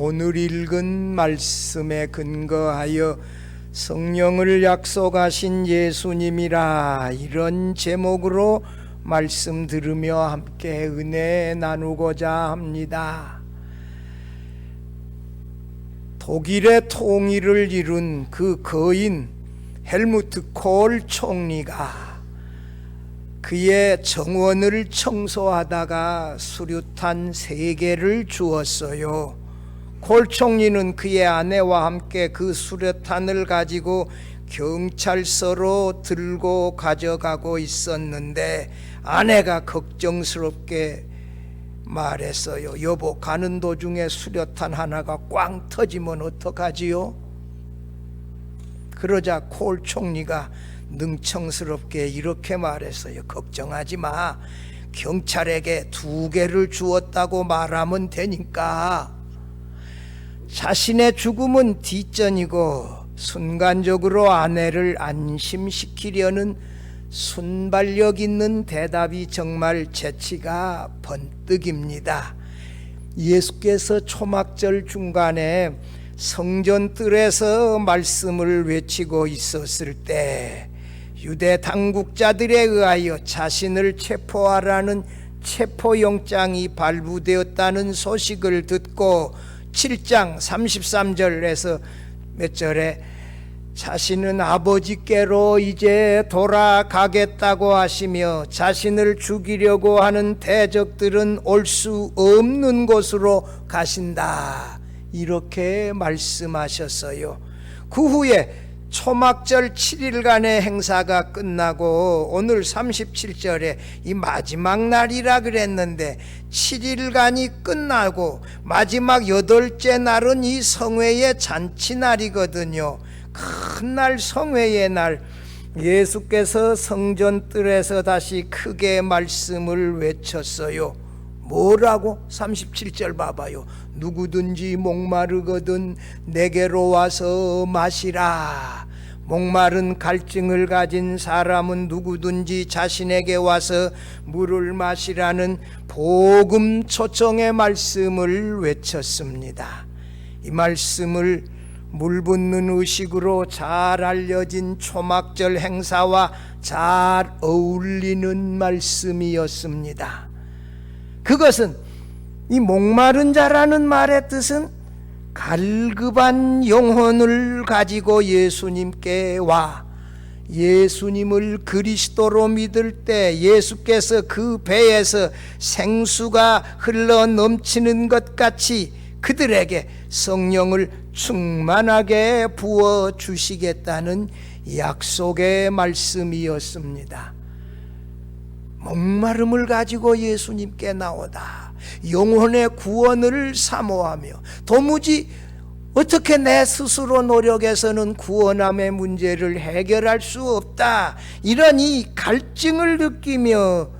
오늘 읽은 말씀에 근거하여 성령을 약속하신 예수님이라, 이런 제목으로 말씀 들으며 함께 은혜 나누고자 합니다. 독일의 통일을 이룬 그 거인 헬무트 콜 총리가 그의 정원을 청소하다가 수류탄 3개를 주었어요. 콜 총리는 그의 아내와 함께 그 수류탄을 가지고 경찰서로 들고 가져가고 있었는데, 아내가 걱정스럽게 말했어요. 여보, 가는 도중에 수류탄 하나가 꽝 터지면 어떡하지요? 그러자 콜 총리가 능청스럽게 이렇게 말했어요. 걱정하지 마. 경찰에게 2개를 주었다고 말하면 되니까. 자신의 죽음은 뒷전이고 순간적으로 아내를 안심시키려는 순발력 있는 대답이 정말 재치가 번뜩입니다. 예수께서 초막절 중간에 성전 뜰에서 말씀을 외치고 있었을 때 유대 당국자들에 의하여 자신을 체포하라는 체포영장이 발부되었다는 소식을 듣고 7장 33절에서 몇 절에 자신은 아버지께로 이제 돌아가겠다고 하시며 자신을 죽이려고 하는 대적들은 올 수 없는 곳으로 가신다, 이렇게 말씀하셨어요. 그 후에 초막절 7일간의 행사가 끝나고 오늘 37절에 이 마지막 날이라 그랬는데 7일간이 끝나고 마지막 8째 날은 이 성회의 잔치날이거든요. 큰 날, 성회의 날, 예수께서 성전 뜰에서 다시 크게 말씀을 외쳤어요. 뭐라고? 37절 봐봐요. 누구든지 목마르거든 내게로 와서 마시라. 목마른 갈증을 가진 사람은 누구든지 자신에게 와서 물을 마시라는 복음 초청의 말씀을 외쳤습니다. 이 말씀을 물 붓는 의식으로 잘 알려진 초막절 행사와 잘 어울리는 말씀이었습니다. 그것은, 이 목마른 자라는 말의 뜻은 갈급한 영혼을 가지고 예수님께 와 예수님을 그리스도로 믿을 때 예수께서 그 배에서 생수가 흘러 넘치는 것 같이 그들에게 성령을 충만하게 부어 주시겠다는 약속의 말씀이었습니다. 목마름을 가지고 예수님께 나오다, 영혼의 구원을 사모하며 도무지 어떻게 내 스스로 노력해서는 구원함의 문제를 해결할 수 없다, 이런 이 갈증을 느끼며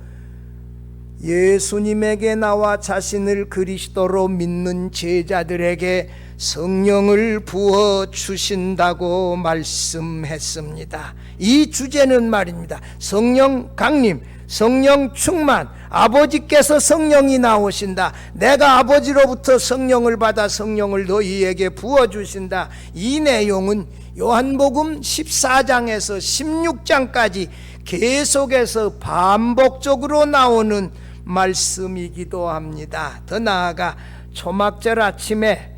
예수님에게 나와 자신을 그리스도로 믿는 제자들에게 성령을 부어 주신다고 말씀했습니다. 이 주제는 말입니다, 성령 강림, 성령 충만, 아버지께서 성령이 나오신다, 내가 아버지로부터 성령을 받아 성령을 너희에게 부어주신다. 이 내용은 요한복음 14장에서 16장까지 계속해서 반복적으로 나오는 말씀이기도 합니다. 더 나아가 초막절 아침에,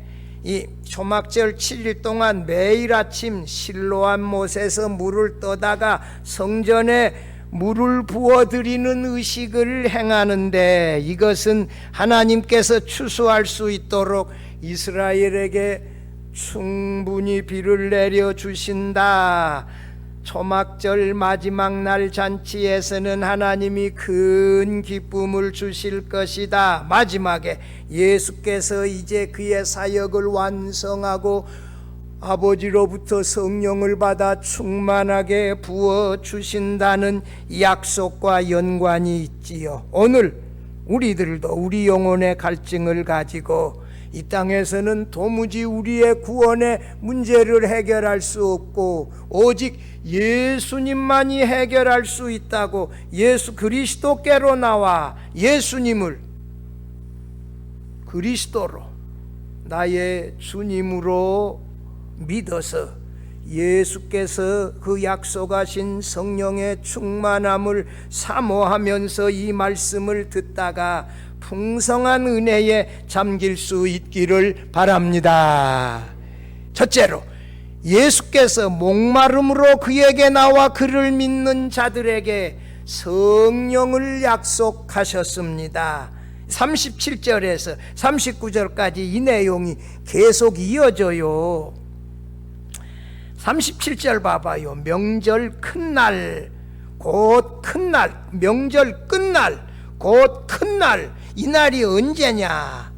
이 초막절 7일 동안 매일 아침 실로암 못에서 물을 떠다가 성전에 물을 부어드리는 의식을 행하는데, 이것은 하나님께서 추수할 수 있도록 이스라엘에게 충분히 비를 내려주신다. 초막절 마지막 날 잔치에서는 하나님이 큰 기쁨을 주실 것이다. 마지막에 예수께서 이제 그의 사역을 완성하고 아버지로부터 성령을 받아 충만하게 부어주신다는 약속과 연관이 있지요. 오늘 우리들도 우리 영혼의 갈증을 가지고 이 땅에서는 도무지 우리의 구원의 문제를 해결할 수 없고 오직 예수님만이 해결할 수 있다고 예수 그리스도께로 나와 예수님을 그리스도로 나의 주님으로 믿어서 예수께서 그 약속하신 성령의 충만함을 사모하면서 이 말씀을 듣다가 풍성한 은혜에 잠길 수 있기를 바랍니다. 첫째로, 예수께서 목마름으로 그에게 나와 그를 믿는 자들에게 성령을 약속하셨습니다. 37절에서 39절까지 이 내용이 계속 이어져요. 37절 봐봐요. 명절 큰날, 곧 큰날, 명절 끝날, 곧 큰날. 이 날이 언제냐?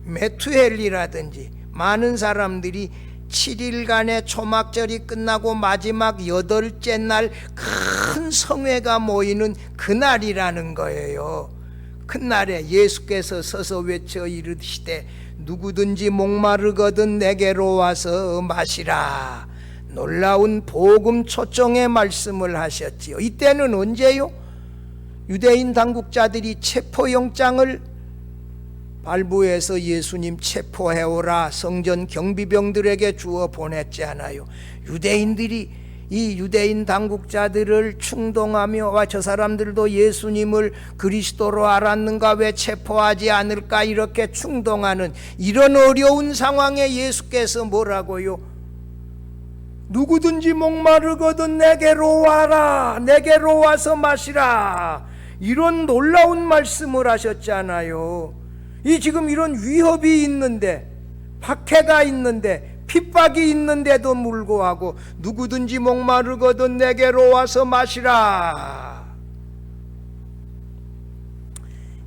메투헬리라든지 많은 사람들이 7일간의 초막절이 끝나고 마지막 8째 날 큰 성회가 모이는 그날이라는 거예요. 큰날에 예수께서 서서 외쳐 이르시되 누구든지 목마르거든 내게로 와서 마시라. 놀라운 복음 초청의 말씀을 하셨지요. 이때는 언제요? 유대인 당국자들이 체포영장을 발부해서 예수님 체포해오라 성전 경비병들에게 주어 보냈지 않아요. 유대인들이 이 유대인 당국자들을 충동하며 와 저 사람들도 예수님을 그리스도로 알았는가, 왜 체포하지 않을까, 이렇게 충동하는 이런 어려운 상황에 예수께서 뭐라고요? 누구든지 목마르거든 내게로 와라, 내게로 와서 마시라. 이런 놀라운 말씀을 하셨잖아요. 이 지금 이런 위협이 있는데, 박해가 있는데, 핍박이 있는데도 불구하고 누구든지 목마르거든 내게로 와서 마시라.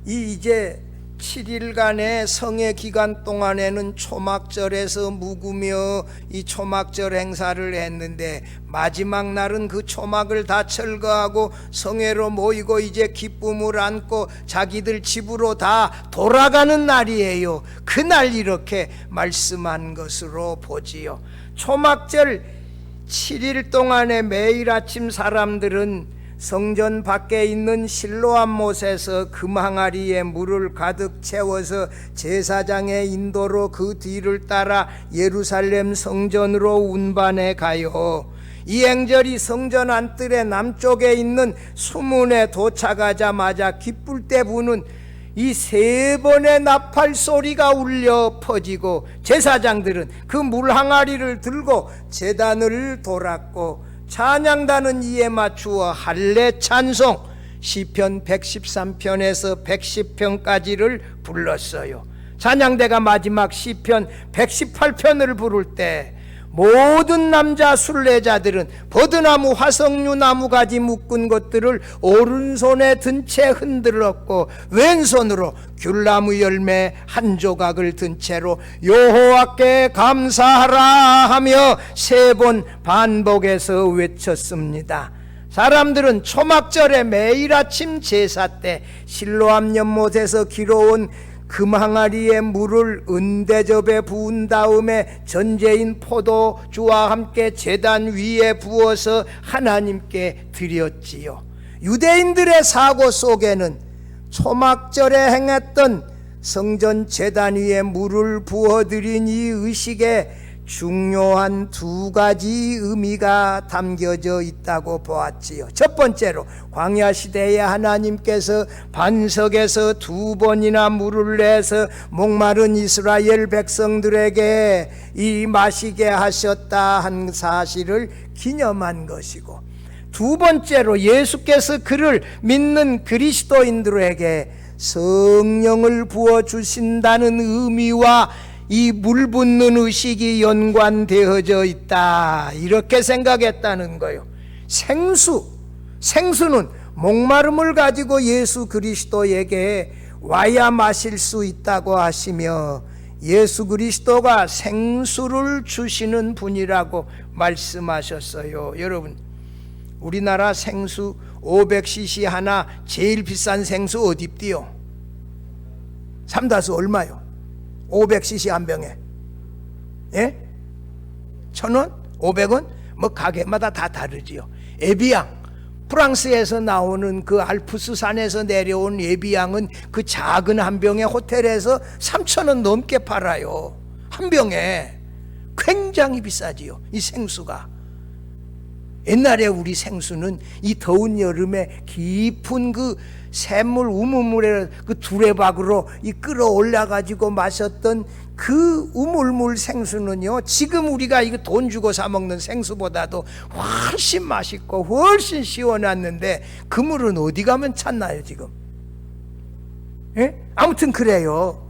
이제 7일간의 성회 기간 동안에는 초막절에서 묵으며 이 초막절 행사를 했는데, 마지막 날은 그 초막을 다 철거하고 성회로 모이고 이제 기쁨을 안고 자기들 집으로 다 돌아가는 날이에요. 그날 이렇게 말씀한 것으로 보지요. 초막절 7일 동안에 매일 아침 사람들은 성전 밖에 있는 실로암 못에서 금항아리에 물을 가득 채워서 제사장의 인도로 그 뒤를 따라 예루살렘 성전으로 운반해 가요. 이 행절이 성전 안뜰의 남쪽에 있는 수문에 도착하자마자 기쁠 때 부는 이 3번의 나팔 소리가 울려 퍼지고, 제사장들은 그 물항아리를 들고 제단을 돌았고, 찬양단은 이에 맞추어 할례 찬송 시편 113편에서 110편까지를 불렀어요. 찬양대가 마지막 시편 118편을 부를 때 모든 남자 순례자들은 버드나무, 화석류 나무가지 묶은 것들을 오른손에 든 채 흔들었고, 왼손으로 귤나무 열매 한 조각을 든 채로 여호와께 감사하라 하며 3번 반복해서 외쳤습니다. 사람들은 초막절에 매일 아침 제사 때 실로암 연못에서 길어온 금항아리에 물을 은대접에 부은 다음에 전제인 포도주와 함께 제단 위에 부어서 하나님께 드렸지요. 유대인들의 사고 속에는 초막절에 행했던 성전 제단 위에 물을 부어드린 이 의식에 중요한 2가지 의미가 담겨져 있다고 보았지요. 첫 번째로, 광야 시대에 하나님께서 반석에서 2번이나 물을 내서 목마른 이스라엘 백성들에게 이 마시게 하셨다 한 사실을 기념한 것이고, 2번째로 예수께서 그를 믿는 그리스도인들에게 성령을 부어주신다는 의미와 이 물 붓는 의식이 연관되어져 있다, 이렇게 생각했다는 거예요. 생수는 목마름을 가지고 예수 그리스도에게 와야 마실 수 있다고 하시며, 예수 그리스도가 생수를 주시는 분이라고 말씀하셨어요. 여러분, 우리나라 생수 500cc 하나 제일 비싼 생수 어디 있디요? 삼다수 얼마요? 500cc 한 병에, 예? 1,000원? 500원? 뭐 가게마다 다 다르지요. 에비앙 프랑스에서 나오는 그 알프스 산에서 내려온 예비양은 그 작은 한 병에 호텔에서 3,000원 넘게 팔아요. 한 병에. 굉장히 비싸지요, 이 생수가. 옛날에 우리 생수는 이 더운 여름에 깊은 그 샘물 우물물에 그 두레박으로 이 끌어올려 가지고 마셨던 그 우물물 생수는요, 지금 우리가 이거 돈 주고 사 먹는 생수보다도 훨씬 맛있고 훨씬 시원했는데 그 물은 어디 가면 찾나요 지금? 예? 아무튼 그래요.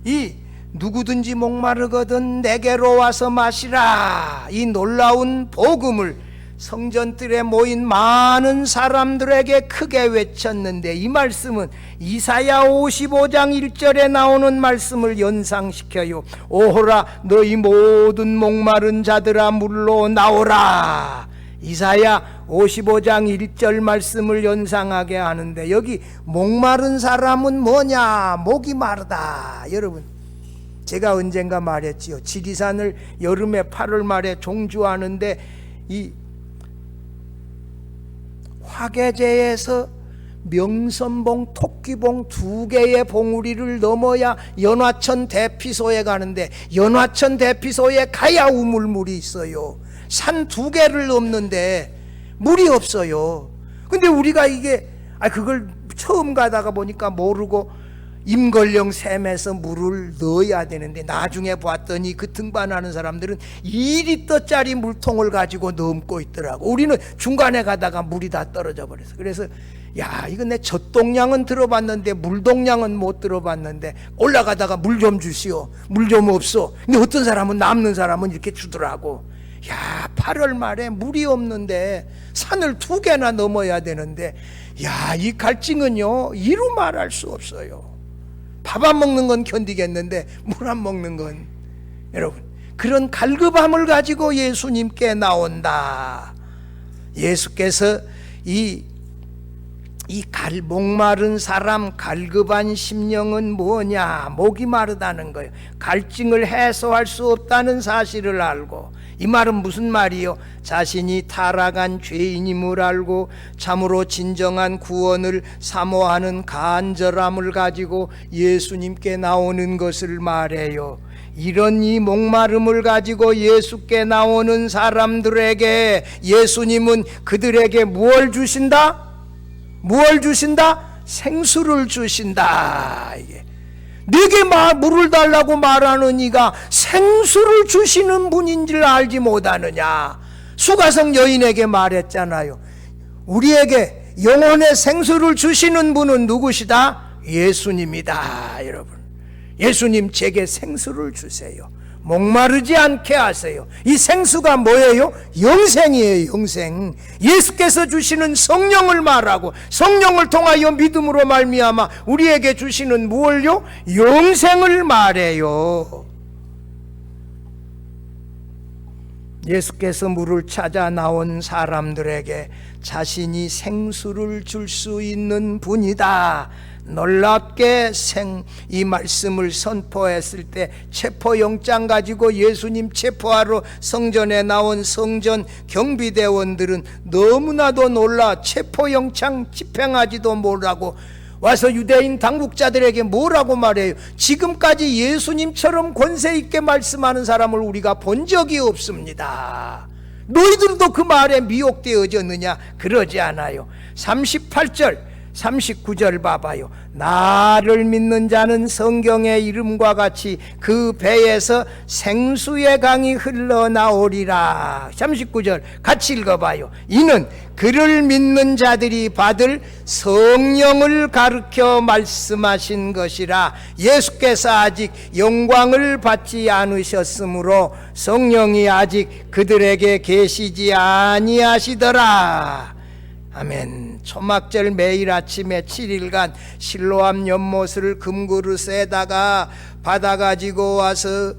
이 누구든지 목마르거든 내게로 와서 마시라, 이 놀라운 복음을 성전뜰에 모인 많은 사람들에게 크게 외쳤는데, 이 말씀은 이사야 55장 1절에 나오는 말씀을 연상시켜요. 오호라 너희 모든 목마른 자들아 물로 나오라. 이사야 55장 1절 말씀을 연상하게 하는데, 여기 목마른 사람은 뭐냐? 목이 마르다. 여러분, 제가 언젠가 말했지요. 지리산을 여름에 8월 말에 종주하는데 이 화계제에서 명선봉, 토끼봉 2개의 봉우리를 넘어야 연화천 대피소에 가는데, 연화천 대피소에 가야 우물물이 있어요. 산 2개를 넘는데 물이 없어요. 근데 우리가 이게 그걸 처음 가다가 보니까 모르고 임걸령 샘에서 물을 넣어야 되는데, 나중에 봤더니 그 등반하는 사람들은 2리터짜리 물통을 가지고 넘고 있더라고. 우리는 중간에 가다가 물이 다 떨어져 버렸어. 그래서 야, 이거 내 젖동량은 들어봤는데 물동량은 못 들어봤는데, 올라가다가 물 좀 주시오, 물 좀 없어. 근데 어떤 사람은, 남는 사람은 이렇게 주더라고. 야, 8월 말에 물이 없는데 산을 2개나 넘어야 되는데, 야, 이 갈증은요 이루 말할 수 없어요. 밥 안 먹는 건 견디겠는데 물 안 먹는 건, 여러분, 그런 갈급함을 가지고 예수님께 나온다. 예수께서 목마른 사람, 갈급한 심령은 뭐냐? 목이 마르다는 거예요. 갈증을 해소할 수 없다는 사실을 알고, 이 말은 무슨 말이요? 자신이 타락한 죄인임을 알고 참으로 진정한 구원을 사모하는 간절함을 가지고 예수님께 나오는 것을 말해요. 이런 이 목마름을 가지고 예수께 나오는 사람들에게 예수님은 그들에게 무엇을 주신다? 무엇을 주신다? 생수를 주신다. 이게 네게 물을 달라고 말하는 이가 생수를 주시는 분인 줄 알지 못하느냐. 수가성 여인에게 말했잖아요. 우리에게 영혼의 생수를 주시는 분은 누구시다? 예수님이다. 여러분, 예수님 제게 생수를 주세요. 목마르지 않게 하세요. 이 생수가 뭐예요? 영생이에요. 영생. 예수께서 주시는 성령을 말하고, 성령을 통하여 믿음으로 말미암아 우리에게 주시는 무엇을요? 영생을 말해요. 예수께서 물을 찾아 나온 사람들에게 자신이 생수를 줄 수 있는 분이다. 놀랍게 이 말씀을 선포했을 때 체포영장 가지고 예수님 체포하러 성전에 나온 성전 경비대원들은 너무나도 놀라 체포영장 집행하지도 못하고 와서 유대인 당국자들에게 뭐라고 말해요? 지금까지 예수님처럼 권세 있게 말씀하는 사람을 우리가 본 적이 없습니다. 너희들도 그 말에 미혹되어졌느냐? 그러지 않아요. 38절 39절 봐봐요. 나를 믿는 자는 성경의 이름과 같이 그 배에서 생수의 강이 흘러나오리라. 39절 같이 읽어봐요. 이는 그를 믿는 자들이 받을 성령을 가르쳐 말씀하신 것이라. 예수께서 아직 영광을 받지 않으셨으므로 성령이 아직 그들에게 계시지 아니하시더라. 아멘. 초막절 매일 아침에 7일간 실로암 연못을 금그릇에다가 받아가지고 와서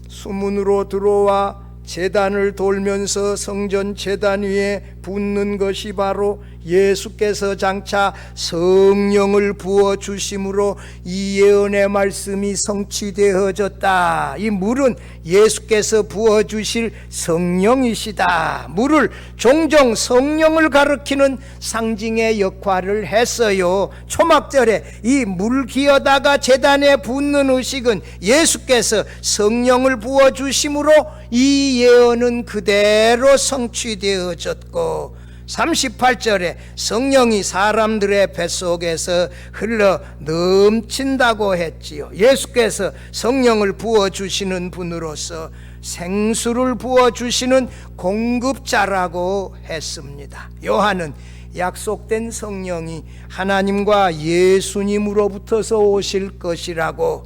수문으로 들어와 제단을 돌면서 성전 제단 위에 붓는 것이 바로 예수께서 장차 성령을 부어주심으로 이 예언의 말씀이 성취되어졌다. 이 물은 예수께서 부어주실 성령이시다. 물을 종종 성령을 가리키는 상징의 역할을 했어요. 초막절에 이 물 기어다가 제단에 붓는 의식은 예수께서 성령을 부어주심으로 이 예언은 그대로 성취되어졌고, 38절에 성령이 사람들의 뱃속에서 흘러 넘친다고 했지요. 예수께서 성령을 부어주시는 분으로서 생수를 부어주시는 공급자라고 했습니다. 요한은 약속된 성령이 하나님과 예수님으로부터서 오실 것이라고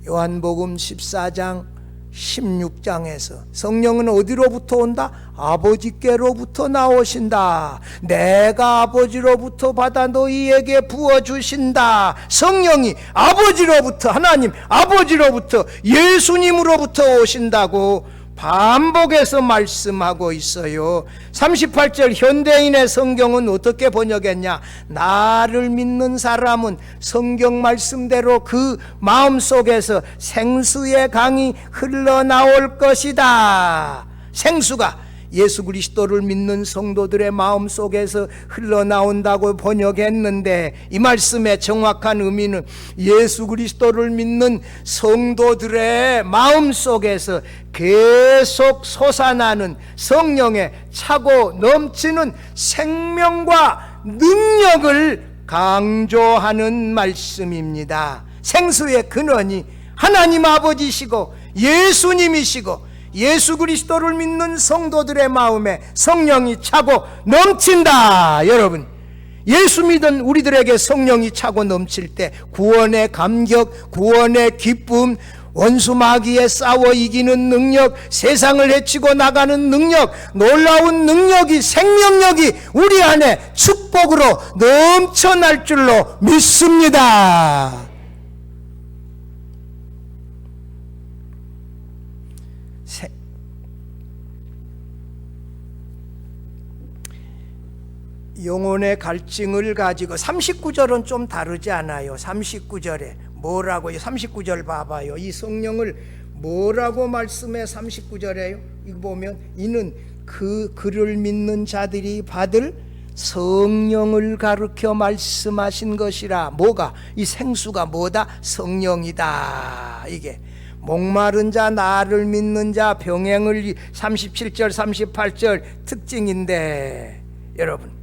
요한복음 14장 16장에서 성령은 어디로부터 온다? 아버지께로부터 나오신다. 내가 아버지로부터 받아 너희에게 부어주신다. 성령이 아버지로부터, 하나님 아버지로부터, 예수님으로부터 오신다고 반복해서 말씀하고 있어요. 38절 현대인의 성경은 어떻게 번역했냐? 나를 믿는 사람은 성경 말씀대로 그 마음속에서 생수의 강이 흘러나올 것이다. 생수가 예수 그리스도를 믿는 성도들의 마음속에서 흘러나온다고 번역했는데, 이 말씀의 정확한 의미는 예수 그리스도를 믿는 성도들의 마음속에서 계속 솟아나는 성령의 차고 넘치는 생명과 능력을 강조하는 말씀입니다. 생수의 근원이 하나님 아버지시고 예수님이시고 예수 그리스도를 믿는 성도들의 마음에 성령이 차고 넘친다. 여러분, 예수 믿은 우리들에게 성령이 차고 넘칠 때 구원의 감격, 구원의 기쁨, 원수 마귀에 싸워 이기는 능력, 세상을 헤치고 나가는 능력, 놀라운 능력이, 생명력이 우리 안에 축복으로 넘쳐날 줄로 믿습니다. 영혼의 갈증을 가지고 39절은 좀 다르지 않아요. 39절에 뭐라고요? 39절 봐봐요. 이 성령을 뭐라고 말씀해? 39절에요. 이거 보면 이는 그 그를 믿는 자들이 받을 성령을 가르쳐 말씀하신 것이라. 뭐가? 이 생수가 뭐다? 성령이다. 이게 목마른 자, 나를 믿는 자, 병행을 37절 38절 특징인데, 여러분,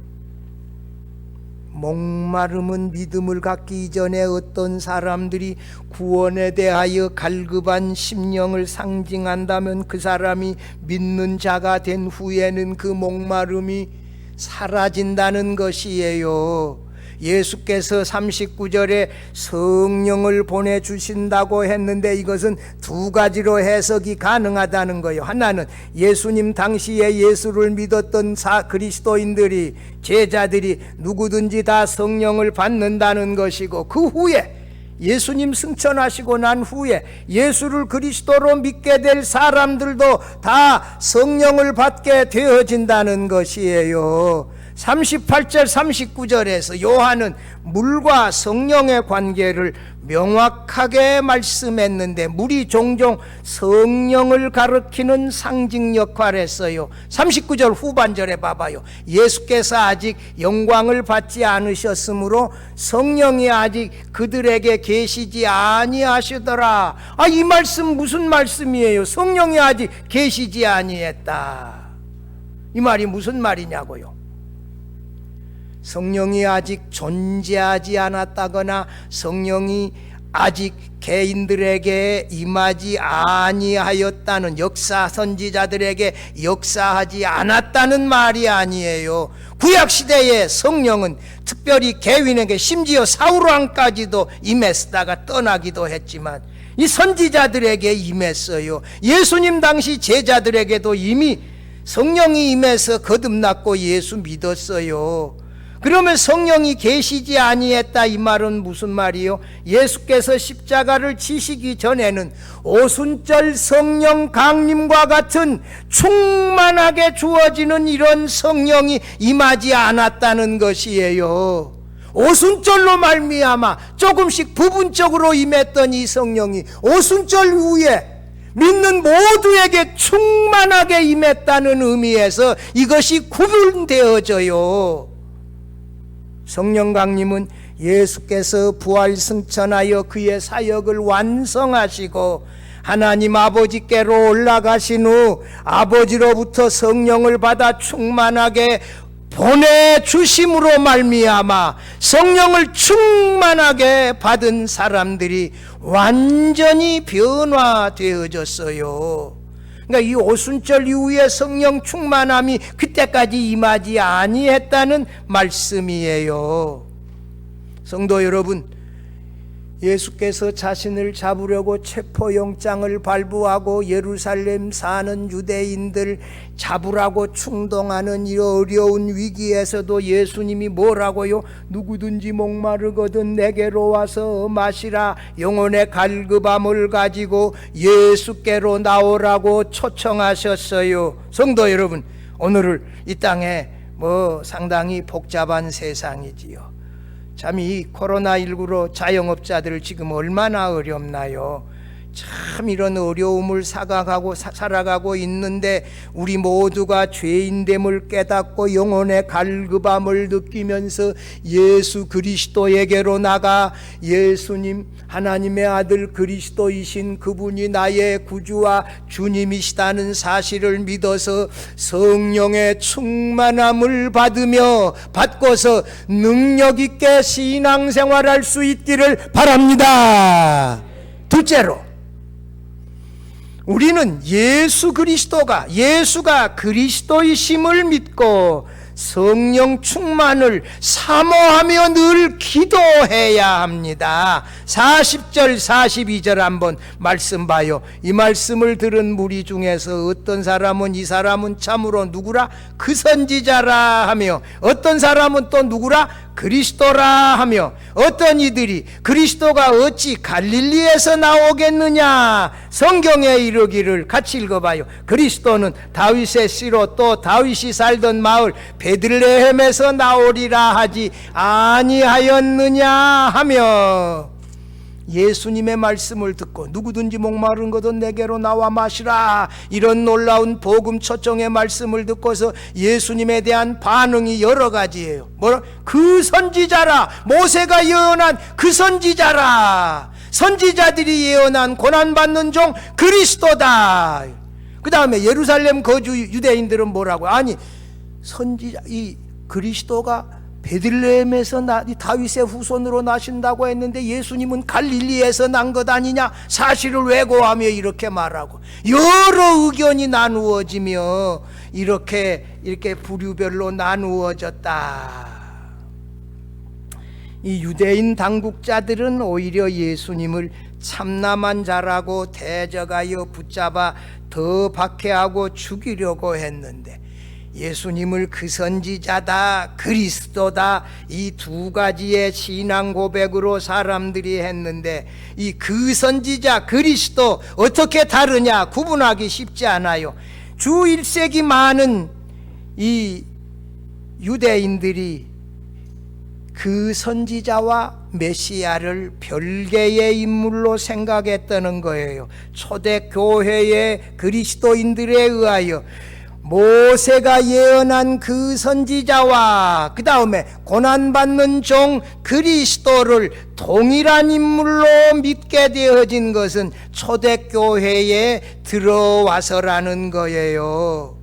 목마름은 믿음을 갖기 이전에 어떤 사람들이 구원에 대하여 갈급한 심령을 상징한다면 그 사람이 믿는 자가 된 후에는 그 목마름이 사라진다는 것이에요. 예수께서 39절에 성령을 보내주신다고 했는데 이것은 두 가지로 해석이 가능하다는 거예요. 하나는 예수님 당시에 예수를 믿었던 그리스도인들이, 제자들이 누구든지 다 성령을 받는다는 것이고, 그 후에 예수님 승천하시고 난 후에 예수를 그리스도로 믿게 될 사람들도 다 성령을 받게 되어진다는 것이에요. 38절 39절에서 요한은 물과 성령의 관계를 명확하게 말씀했는데, 물이 종종 성령을 가리키는 상징 역할을 했어요. 39절 후반절에 봐봐요. 예수께서 아직 영광을 받지 않으셨으므로 성령이 아직 그들에게 계시지 아니하시더라. 이 말씀 무슨 말씀이에요? 성령이 아직 계시지 아니했다. 이 말이 무슨 말이냐고요? 성령이 아직 존재하지 않았다거나 성령이 아직 개인들에게 임하지 아니하였다는, 역사 선지자들에게 역사하지 않았다는 말이 아니에요. 구약시대의 성령은 특별히 개인에게, 심지어 사울왕까지도 임했다가 떠나기도 했지만 이 선지자들에게 임했어요. 예수님 당시 제자들에게도 이미 성령이 임해서 거듭났고 예수 믿었어요. 그러면 성령이 계시지 아니했다 이 말은 무슨 말이요? 예수께서 십자가를 지시기 전에는 오순절 성령 강림과 같은 충만하게 주어지는 이런 성령이 임하지 않았다는 것이에요. 오순절로 말미암아 조금씩 부분적으로 임했던 이 성령이 오순절 후에 믿는 모두에게 충만하게 임했다는 의미에서 이것이 구분되어져요. 성령 강림은 예수께서 부활 승천하여 그의 사역을 완성하시고 하나님 아버지께로 올라가신 후 아버지로부터 성령을 받아 충만하게 보내주심으로 말미암아 성령을 충만하게 받은 사람들이 완전히 변화되어졌어요. 그러니까 이 오순절 이후에 성령 충만함이 그때까지 임하지 아니했다는 말씀이에요. 성도 여러분, 예수께서 자신을 잡으려고 체포영장을 발부하고 예루살렘 사는 유대인들 잡으라고 충동하는 이 어려운 위기에서도 예수님이 뭐라고요? 누구든지 목마르거든 내게로 와서 마시라. 영혼의 갈급함을 가지고 예수께로 나오라고 초청하셨어요. 성도 여러분, 오늘을 이 땅에 상당히 복잡한 세상이지요. 참 이 코로나19로 자영업자들 지금 얼마나 어렵나요? 참 이런 어려움을 살아가고 있는데 우리 모두가 죄인됨을 깨닫고 영혼의 갈급함을 느끼면서 예수 그리스도에게로 나가 예수님 하나님의 아들 그리스도이신 그분이 나의 구주와 주님이시다는 사실을 믿어서 성령의 충만함을 받고서 능력 있게 신앙생활할 수 있기를 바랍니다. 둘째로, 우리는 예수가 그리스도이심을 믿고 성령 충만을 사모하며 늘 기도해야 합니다. 40절 42절 한번 말씀 봐요. 이 말씀을 들은 무리 중에서 어떤 사람은 이 사람은 참으로 누구라? 그 선지자라 하며, 어떤 사람은 또 누구라? 그리스도라 하며, 어떤 이들이 그리스도가 어찌 갈릴리에서 나오겠느냐? 성경에 이르기를, 같이 읽어봐요. 그리스도는 다윗의 씨로 또 다윗이 살던 마을 베들레헴에서 나오리라 하지 아니하였느냐 하며, 예수님의 말씀을 듣고 누구든지 목마른 것은 내게로 나와 마시라, 이런 놀라운 복음 초청의 말씀을 듣고서 예수님에 대한 반응이 여러 가지예요. 그 선지자라, 모세가 예언한 그 선지자라, 선지자들이 예언한 고난받는 종 그리스도다. 그 다음에 예루살렘 거주 유대인들은 뭐라고? 아니 선지자 이 그리스도가 베들레헴에서 다윗의 후손으로 나신다고 했는데 예수님은 갈릴리에서 난 것 아니냐? 사실을 왜고하며 이렇게 말하고, 여러 의견이 나누어지며 이렇게 부류별로 나누어졌다. 이 유대인 당국자들은 오히려 예수님을 참남한 자라고 대적하여 붙잡아 더 박해하고 죽이려고 했는데, 예수님을 그 선지자다, 그리스도다, 이 두 가지의 신앙 고백으로 사람들이 했는데, 이 그 선지자 그리스도 어떻게 다르냐? 구분하기 쉽지 않아요. 주 1세기 많은 이 유대인들이 그 선지자와 메시아를 별개의 인물로 생각했다는 거예요. 초대교회의 그리스도인들에 의하여 모세가 예언한 그 선지자와 그 다음에 고난받는 종 그리스도를 동일한 인물로 믿게 되어진 것은 초대교회에 들어와서라는 거예요.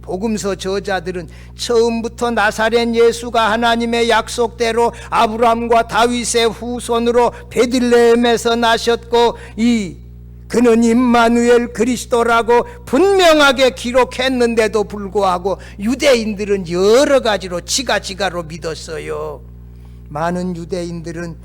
복음서 저자들은 처음부터 나사렛 예수가 하나님의 약속대로 아브라함과 다윗의 후손으로 베들레헴에서 나셨고 그는 임마누엘 그리스도라고 분명하게 기록했는데도 불구하고 유대인들은 여러 가지로 지가로 믿었어요. 많은 유대인들은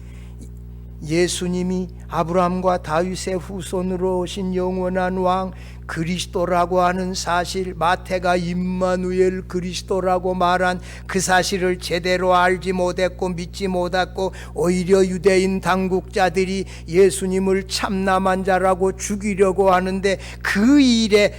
예수님이 아브라함과 다윗의 후손으로 오신 영원한 왕 그리스도라고 하는 사실, 마태가 임마누엘 그리스도라고 말한 그 사실을 제대로 알지 못했고 믿지 못했고, 오히려 유대인 당국자들이 예수님을 참남한 자라고 죽이려고 하는데 그 일에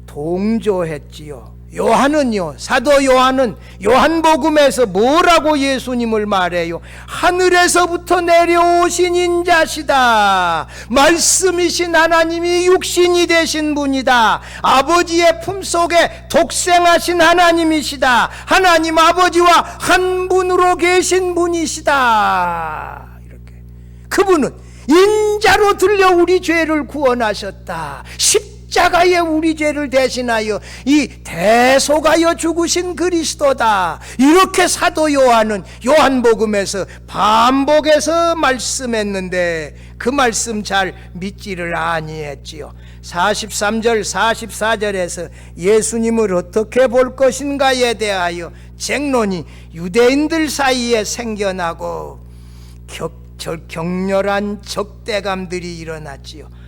동조했지요. 요한은요, 사도 요한은 요한복음에서 뭐라고 예수님을 말해요? 하늘에서부터 내려오신 인자시다. 말씀이신 하나님이 육신이 되신 분이다. 아버지의 품속에 독생하신 하나님이시다. 하나님 아버지와 한 분으로 계신 분이시다. 이렇게 그분은 인자로 들려 우리 죄를 구원하셨다. 십자가에 우리 죄를 대신하여 이 대속하여 죽으신 그리스도다. 이렇게 사도 요한은 요한복음에서 반복해서 말씀했는데 그 말씀 잘 믿지를 아니했지요. 43절 44절에서 예수님을 어떻게 볼 것인가에 대하여 쟁론이 유대인들 사이에 생겨나고 격렬한 적대감들이 일어났지요.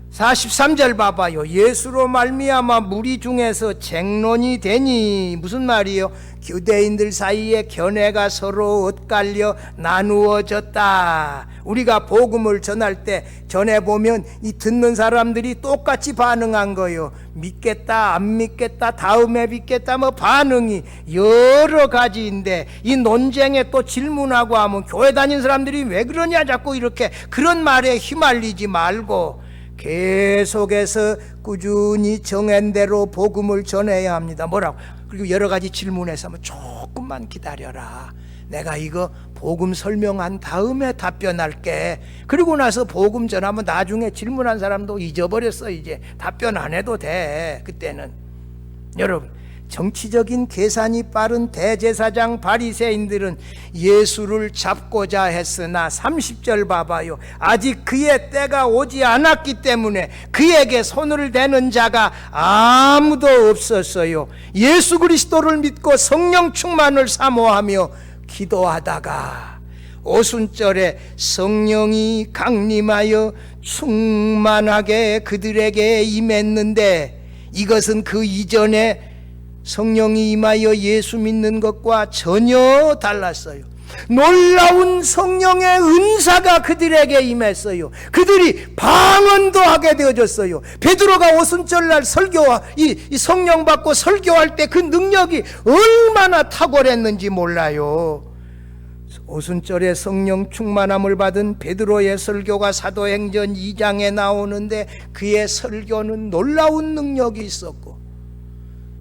43절 봐봐요. 예수로 말미암아 무리 중에서 쟁론이 되니, 무슨 말이요? 유대인들 사이에 견해가 서로 엇갈려 나누어졌다. 우리가 복음을 전할 때 전해보면 이 듣는 사람들이 똑같이 반응한 거예요. 믿겠다 안 믿겠다 다음에 믿겠다 뭐 반응이 여러 가지인데, 이 논쟁에 또 질문하고 하면 교회 다니는 사람들이 왜 그러냐 자꾸 이렇게 그런 말에 휘말리지 말고 계속해서 꾸준히 정한 대로 복음을 전해야 합니다. 뭐라고? 그리고 여러 가지 질문해서 하면 조금만 기다려라. 내가 이거 복음 설명한 다음에 답변할게. 그리고 나서 복음 전하면 나중에 질문한 사람도 잊어버렸어. 이제 답변 안 해도 돼. 그때는. 여러분, 정치적인 계산이 빠른 대제사장 바리새인들은 예수를 잡고자 했으나 30절 봐봐요. 아직 그의 때가 오지 않았기 때문에 그에게 손을 대는 자가 아무도 없었어요. 예수 그리스도를 믿고 성령 충만을 사모하며 기도하다가 오순절에 성령이 강림하여 충만하게 그들에게 임했는데, 이것은 그 이전에 성령이 임하여 예수 믿는 것과 전혀 달랐어요. 놀라운 성령의 은사가 그들에게 임했어요. 그들이 방언도 하게 되어졌어요. 베드로가 오순절날 설교와 이 성령 받고 설교할 때 그 능력이 얼마나 탁월했는지 몰라요. 오순절에 성령 충만함을 받은 베드로의 설교가 사도행전 2장에 나오는데, 그의 설교는 놀라운 능력이 있었고,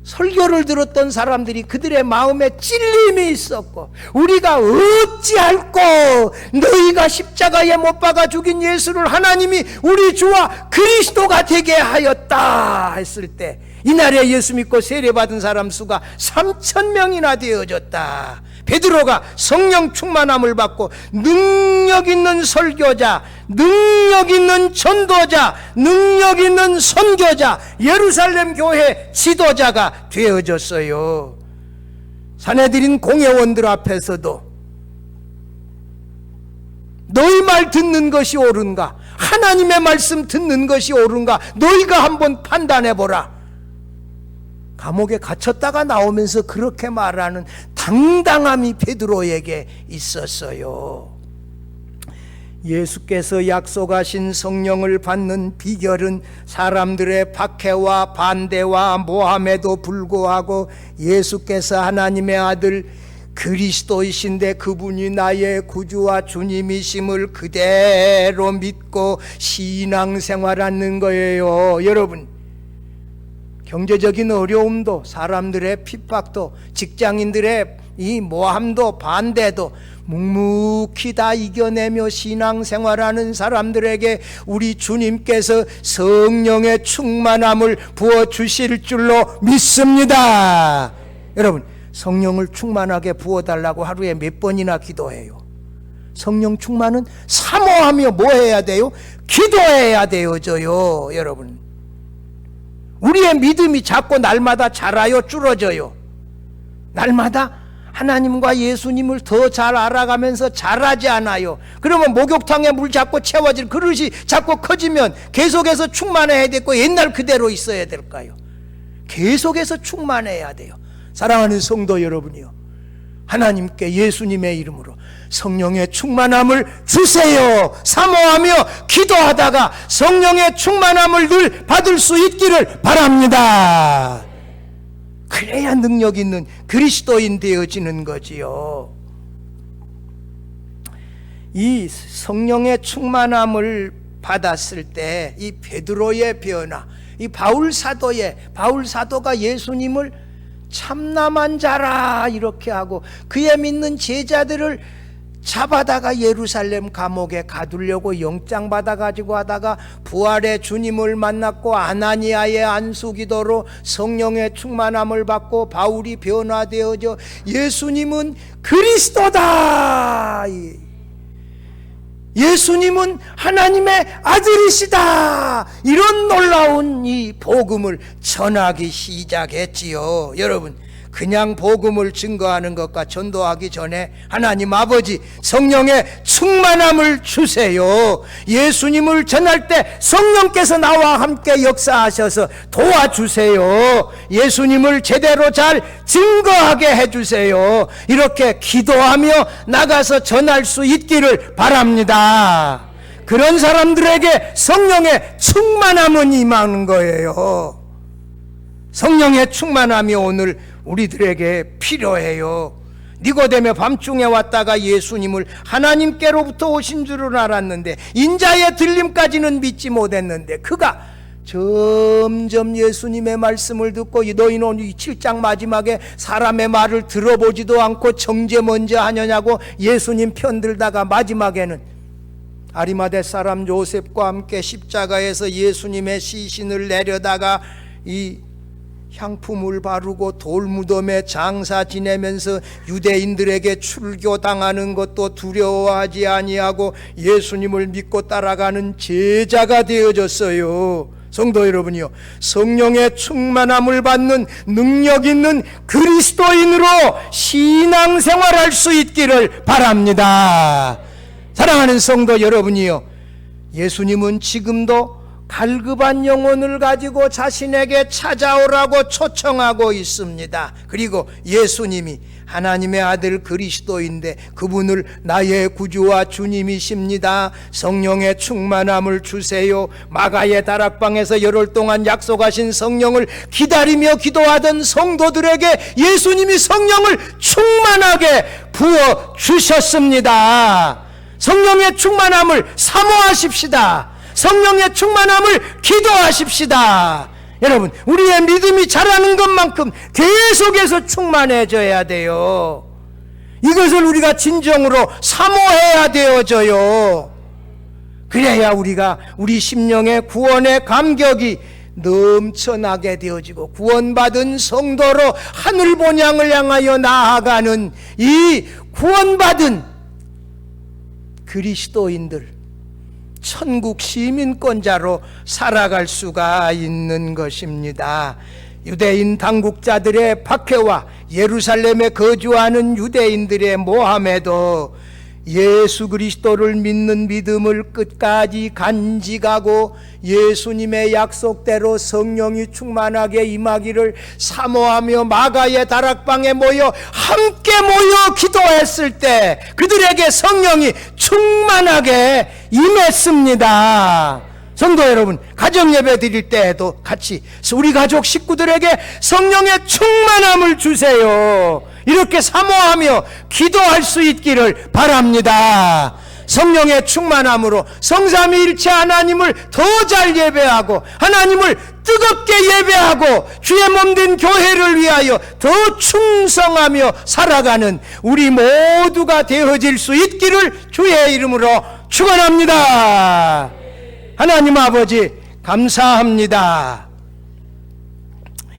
설교를 들었던 사람들이 그들의 마음에 찔림이 있었고, 우리가 어찌할꼬 너희가 십자가에 못 박아 죽인 예수를 하나님이 우리 주와 그리스도가 되게 하였다 했을 때, 이날에 예수 믿고 세례받은 사람 수가 3,000명이나 되어졌다. 베드로가 성령 충만함을 받고 능력 있는 설교자, 능력 있는 전도자, 능력 있는 선교자, 예루살렘 교회 지도자가 되어졌어요. 사내들인 공회원들 앞에서도 너희 말 듣는 것이 옳은가? 하나님의 말씀 듣는 것이 옳은가? 너희가 한번 판단해보라. 감옥에 갇혔다가 나오면서 그렇게 말하는 당당함이 베드로에게 있었어요. 예수께서 약속하신 성령을 받는 비결은 사람들의 박해와 반대와 모함에도 불구하고 예수께서 하나님의 아들 그리스도이신데 그분이 나의 구주와 주님이심을 그대로 믿고 신앙생활하는 거예요. 여러분, 경제적인 어려움도, 사람들의 핍박도, 직장인들의 이 모함도 반대도 묵묵히 다 이겨내며 신앙생활하는 사람들에게 우리 주님께서 성령의 충만함을 부어주실 줄로 믿습니다. 여러분, 성령을 충만하게 부어달라고 하루에 몇 번이나 기도해요. 성령 충만은 사모하며 뭐 해야 돼요? 기도해야 되어져요. 여러분, 우리의 믿음이 자꾸 날마다 자라요, 줄어져요? 날마다 하나님과 예수님을 더 잘 알아가면서 잘하지 않아요. 그러면 목욕탕에 물 자꾸 채워질 그릇이 자꾸 커지면 계속해서 충만해야 되고 옛날 그대로 있어야 될까요? 계속해서 충만해야 돼요. 사랑하는 성도 여러분이요, 하나님께 예수님의 이름으로 성령의 충만함을 주세요 사모하며 기도하다가 성령의 충만함을 늘 받을 수 있기를 바랍니다. 그래야 능력 있는 그리스도인 되어지는 거지요. 이 성령의 충만함을 받았을 때 이 베드로의 변화, 이 바울 사도가 예수님을 참남한 자라 이렇게 하고 그의 믿는 제자들을 잡아다가 예루살렘 감옥에 가두려고 영장 받아가지고 하다가 부활의 주님을 만났고 아나니아의 안수기도로 성령의 충만함을 받고 바울이 변화되어져 예수님은 그리스도다, 예수님은 하나님의 아들이시다, 이런 놀라운 이 복음을 전하기 시작했지요. 여러분, 그냥 복음을 증거하는 것과 전도하기 전에 하나님 아버지 성령의 충만함을 주세요. 예수님을 전할 때 성령께서 나와 함께 역사하셔서 도와주세요. 예수님을 제대로 잘 증거하게 해주세요. 이렇게 기도하며 나가서 전할 수 있기를 바랍니다. 그런 사람들에게 성령의 충만함은 임하는 거예요. 성령의 충만함이 오늘 우리들에게 필요해요. 니고데메 밤중에 왔다가 예수님을 하나님께로부터 오신 줄은 알았는데 인자의 들림까지는 믿지 못했는데 그가 점점 예수님의 말씀을 듣고 너희는 이 7장 마지막에 사람의 말을 들어보지도 않고 정죄 먼저 하느냐고 예수님 편들다가 마지막에는 아리마대 사람 요셉과 함께 십자가에서 예수님의 시신을 내려다가 이 향품을 바르고 돌무덤에 장사 지내면서 유대인들에게 출교당하는 것도 두려워하지 아니하고 예수님을 믿고 따라가는 제자가 되어졌어요. 성도 여러분이요, 성령의 충만함을 받는 능력 있는 그리스도인으로 신앙생활할 수 있기를 바랍니다. 사랑하는 성도 여러분이요, 예수님은 지금도 갈급한 영혼을 가지고 자신에게 찾아오라고 초청하고 있습니다. 그리고 예수님이 하나님의 아들 그리스도인데 그분을 나의 구주와 주님이십니다. 성령의 충만함을 주세요. 마가의 다락방에서 열흘 동안 약속하신 성령을 기다리며 기도하던 성도들에게 예수님이 성령을 충만하게 부어 주셨습니다. 성령의 충만함을 사모하십시다. 성령의 충만함을 기도하십시다. 여러분, 우리의 믿음이 자라는 것만큼 계속해서 충만해져야 돼요. 이것을 우리가 진정으로 사모해야 되어져요. 그래야 우리가 우리 심령의 구원의 감격이 넘쳐나게 되어지고 구원받은 성도로 하늘 본향을 향하여 나아가는 이 구원받은 그리스도인들, 천국 시민권자로 살아갈 수가 있는 것입니다. 유대인 당국자들의 박해와 예루살렘에 거주하는 유대인들의 모함에도 예수 그리스도를 믿는 믿음을 끝까지 간직하고 예수님의 약속대로 성령이 충만하게 임하기를 사모하며 마가의 다락방에 모여 함께 모여 기도했을 때 그들에게 성령이 충만하게 임했습니다. 성도 여러분, 가정 예배 드릴 때에도 같이 우리 가족 식구들에게 성령의 충만함을 주세요. 이렇게 사모하며 기도할 수 있기를 바랍니다. 성령의 충만함으로 성삼위일체 하나님을 더 잘 예배하고 하나님을 뜨겁게 예배하고 주의 몸된 교회를 위하여 더 충성하며 살아가는 우리 모두가 되어질 수 있기를 주의 이름으로 축원합니다. 하나님 아버지 감사합니다.